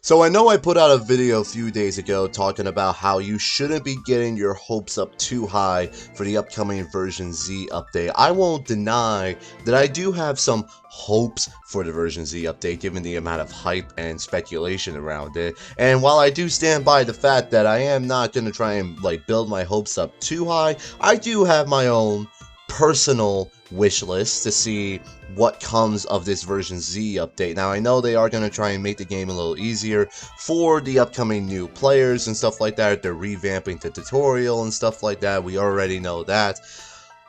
So I know I put out a video a few days ago talking about how you shouldn't be getting your hopes up too high for the upcoming version Z update. I won't deny that I do have some hopes for the version Z update given the amount of hype and speculation around it. And while I do stand by the fact that I am not going to try and build my hopes up too high, I do have my own personal wish list to see what comes of this version Z update. Now I know they are going to try and make the game a little easier for the upcoming new players and stuff like that. They're revamping the tutorial and stuff like that. We already know that.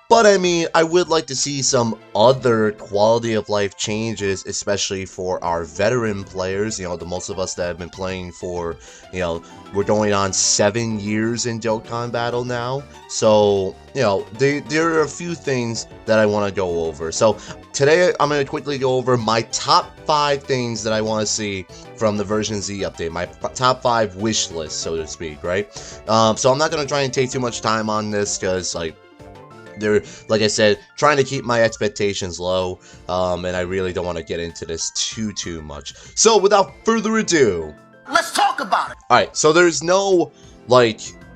But I mean, I would like to see some other quality of life changes, especially for our veteran players. You know, the most of us that have been playing for, we're going on 7 years in Dokkan Battle now. So, there are a few things that I want to go over. So, today I'm going to quickly go over my top 5 things that I want to see from the version Z update. My top 5 wish list, so to speak, right? So I'm not going to try and take too much time on this because, they're, like I said, trying to keep my expectations low, and I really don't want to get into this too much. So, without further ado, let's talk about it! Alright, so there's no,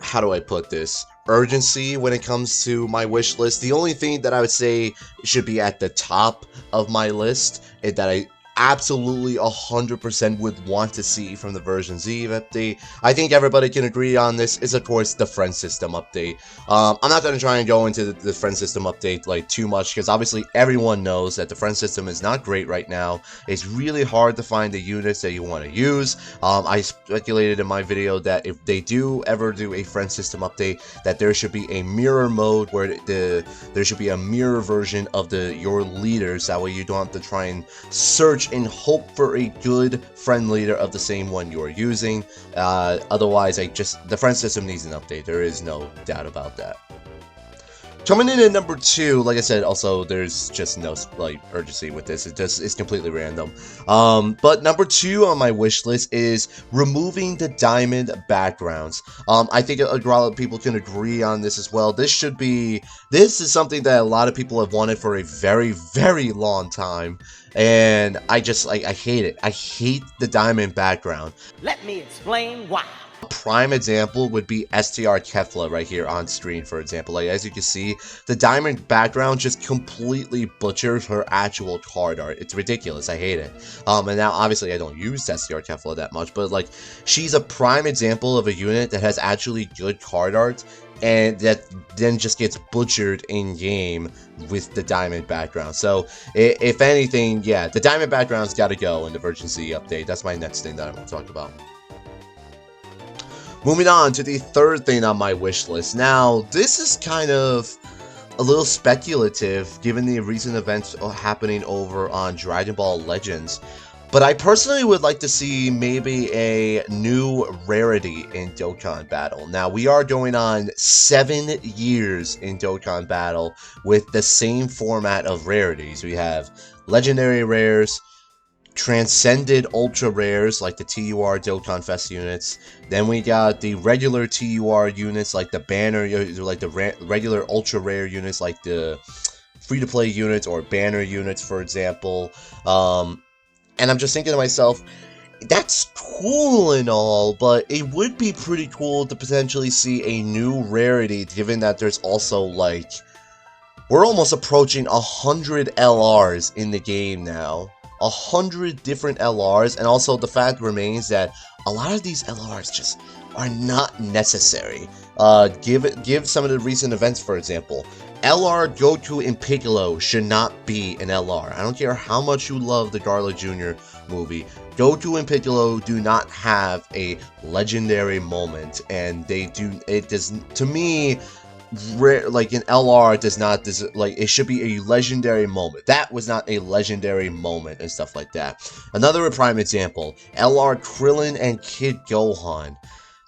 how do I put this? Urgency when it comes to my wish list. The only thing that I would say should be at the top of my list is that I absolutely 100% would want to see from the version Z update. I think everybody can agree on this is, of course, the friend system update. I'm not going to try and go into the friend system update too much because obviously everyone knows that the friend system is not great right now. It's really hard to find the units that you want to use. I speculated in my video that if they do ever do a friend system update, that there should be a mirror mode where there should be a mirror version of your leaders. That way you don't have to try and search and hope for a good friend leader of the same one you're using. Otherwise, the friend system needs an update. There is no doubt about that. Coming in at number 2, like I said, also there's just no urgency with this. It's completely random. But number 2 on my wish list is removing the diamond backgrounds. I think a lot of people can agree on this as well. This is something that a lot of people have wanted for a very long time. And I hate it. I hate the diamond background. Let me explain why. A prime example would be STR Kefla right here on screen, for example. As you can see, the diamond background just completely butchers her actual card art. It's ridiculous. I hate it. And now, obviously, I don't use STR Kefla that much, but, she's a prime example of a unit that has actually good card art, and that then just gets butchered in-game with the diamond background. So, if anything, yeah, the diamond background's got to go in the version Z update. That's my next thing that I want to talk about. Moving on to the third thing on my wish list. Now, this is kind of a little speculative given the recent events happening over on Dragon Ball Legends. But I personally would like to see maybe a new rarity in Dokkan Battle. Now, we are going on 7 years in Dokkan Battle with the same format of rarities. We have legendary rares, transcended ultra rares like the TUR Dokkan Fest units. Then we got the regular TUR units like the banner, regular ultra rare units like the free-to-play units or banner units, for example. And I'm just thinking to myself, that's cool and all, but it would be pretty cool to potentially see a new rarity, given that there's also, we're almost approaching 100 LRs in the game now. 100 different LRs, and also the fact remains that a lot of these LRs just are not necessary. Give some of the recent events, for example. LR Goku and Piccolo should not be an LR. I don't care how much you love the Garlic Jr. movie. Goku and Piccolo do not have a legendary moment, and to me, an LR does not, it should be a legendary moment. That was not a legendary moment and stuff like that. Another prime example, LR Krillin and Kid Gohan.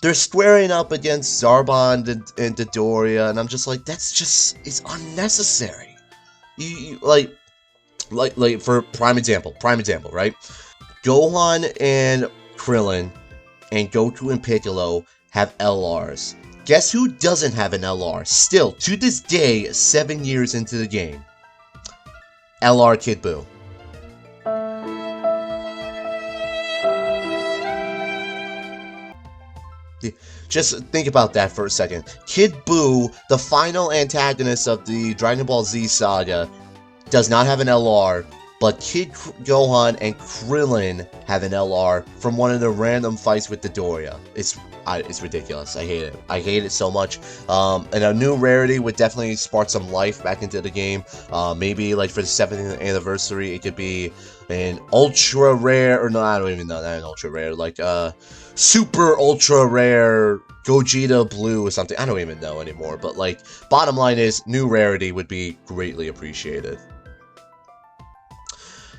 They're squaring up against Zarbon and Dodoria, and I'm just it's unnecessary. For prime example, right? Gohan and Krillin and Goku and Piccolo have LRs. Guess who doesn't have an LR? Still, to this day, 7 years into the game. LR Kid Buu. Just think about that for a second. Kid Buu, the final antagonist of the Dragon Ball Z saga, does not have an LR, but Kid Gohan and Krillin have an LR from one of the random fights with Dodoria. It's ridiculous. I hate it. I hate it so much. And a new rarity would definitely spark some life back into the game. Maybe like for the 7th anniversary, it could be an ultra rare, or no, I don't even know, not an ultra rare, like super ultra rare Gogeta Blue or something. I don't even know anymore. But like, bottom line is, new rarity would be greatly appreciated.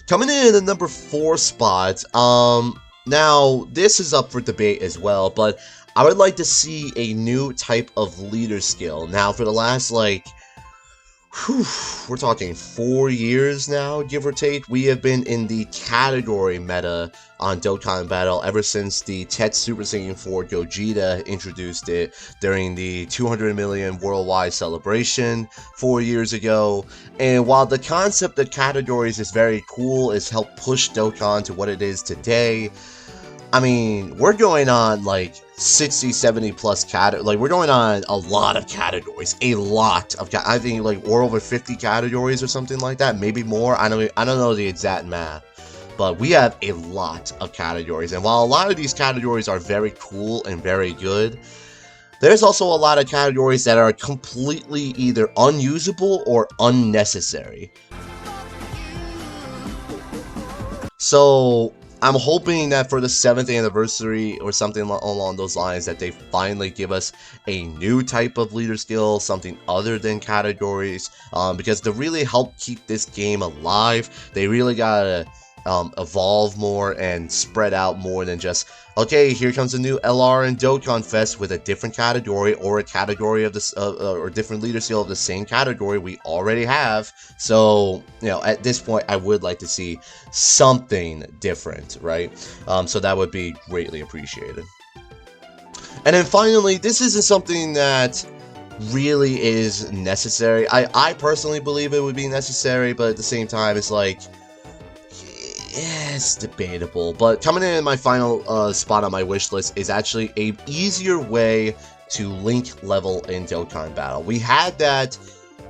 Coming in at the number 4 spot, now this is up for debate as well, but I would like to see a new type of leader skill. Now, for the last, like, we're talking 4 years now, give or take, we have been in the category meta on Dokkan Battle ever since the Tet Super Saiyan 4 Gogeta introduced it during the 200 million worldwide celebration 4 years ago. And while the concept of categories is very cool, it's helped push Dokkan to what it is today, I mean, we're going on like 60, 70 plus categories. Like, we're going on a lot of categories. A lot of I think like we're over 50 categories or something like that. Maybe more. I don't know the exact math. But we have a lot of categories. And while a lot of these categories are very cool and very good, there's also a lot of categories that are completely either unusable or unnecessary. So I'm hoping that for the 7th anniversary or something along those lines, that they finally give us a new type of leader skill, something other than categories, because to really help keep this game alive, they really gotta evolve more and spread out more than just, okay, here comes a new LR and Dokkan Fest with a different category, or a category of this or different leader skill of the same category we already have. So, you know, at this point, I would like to see something different, right? So that would be greatly appreciated. And then finally, this isn't something that really is necessary. I personally believe it would be necessary, but at the same time, it's like, yeah, it's debatable. But coming in my final spot on my wish list is actually a easier way to link level in Dokkan Battle. We had that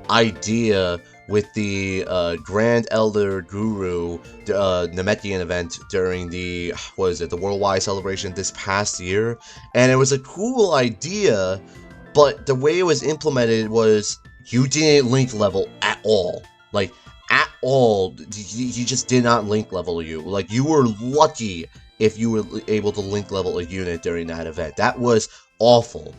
idea with the Grand Elder Guru Namekian event during the, the worldwide celebration this past year, and it was a cool idea, but the way it was implemented was you didn't link level at all. Like, at all, he just did not link level you. Like, you were lucky if you were able to link level a unit during that event. That was awful.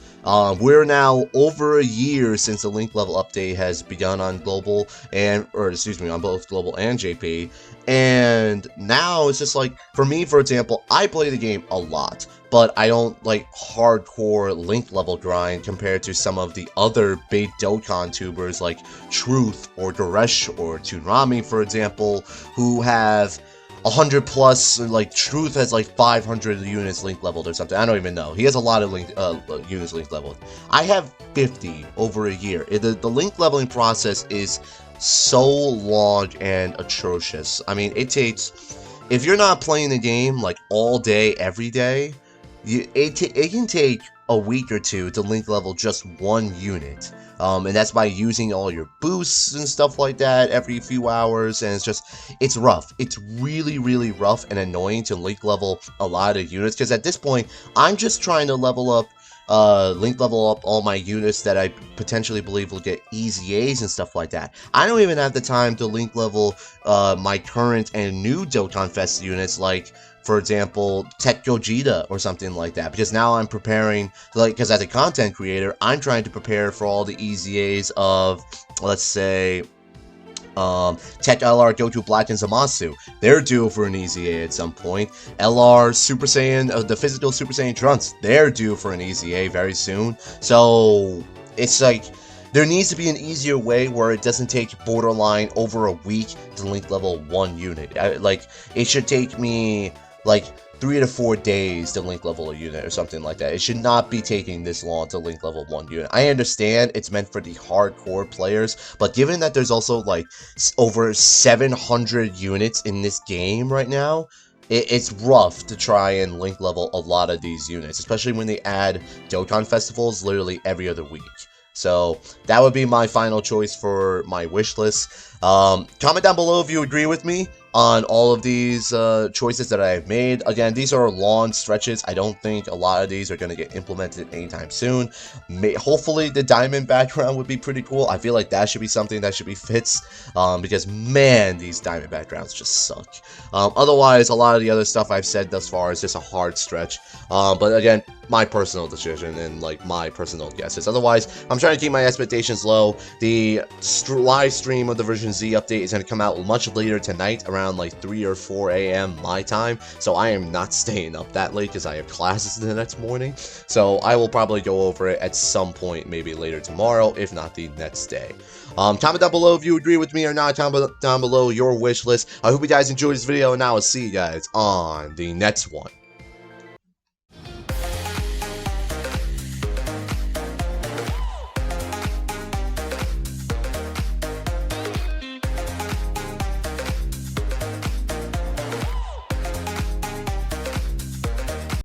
We're now over a year since the link level update has begun on global on both global and JP, and now it's just like, for me, for example, I play the game a lot, but I don't like hardcore link level grind compared to some of the other big Dokkan tubers like Truth or Goresh or Toonami, for example, who have 100 plus. Like, Truth has like 500 units link leveled or something. I don't even know. He has a lot of units link leveled. I have 50 over a year. The link leveling process is so long and atrocious. I mean, it takes, if you're not playing the game like all day, every day, it can take a week or two to link level just one unit. And that's by using all your boosts and stuff like that every few hours, and it's rough. It's really, really rough and annoying to link level a lot of units, because at this point, I'm just trying to link level up all my units that I potentially believe will get easy A's and stuff like that. I don't even have the time to link level my current and new Dokkan Fest units, like, for example, Tech Gogeta or something like that, because now I'm preparing, like, because as a content creator, I'm trying to prepare for all the easy A's of, let's say, Tech LR Goku Black and Zamasu. They're due for an easy A at some point. LR Super Saiyan, the physical Super Saiyan Trunks, they're due for an easy A very soon. So it's like, there needs to be an easier way where it doesn't take borderline over a week to link level one unit. Like, it should take me like 3 to 4 days to link level a unit or something like that. It should not be taking this long to link level one unit. I understand it's meant for the hardcore players, but given that there's also like over 700 units in this game right now, it's rough to try and link level a lot of these units, especially when they add Dokkan festivals literally every other week. So that would be my final choice for my wish list. Comment down below if you agree with me on all of these choices that I've made. Again, these are long stretches. I don't think a lot of these are going to get implemented anytime soon. Hopefully the diamond background would be pretty cool. I feel like that should be something that should be fixed, because man, these diamond backgrounds just suck. Otherwise, a lot of the other stuff I've said thus far is just a hard stretch. But again, my personal decision and like my personal guesses. Otherwise, I'm trying to keep my expectations low. The live stream of the version Z update is going to come out much later tonight, around like 3 or 4 a.m. my time. So I am not staying up that late because I have classes the next morning. So I will probably go over it at some point, maybe later tomorrow, if not the next day. Comment down below if you agree with me or not. Comment down below your wish list. I hope you guys enjoyed this video, and I will see you guys on the next one.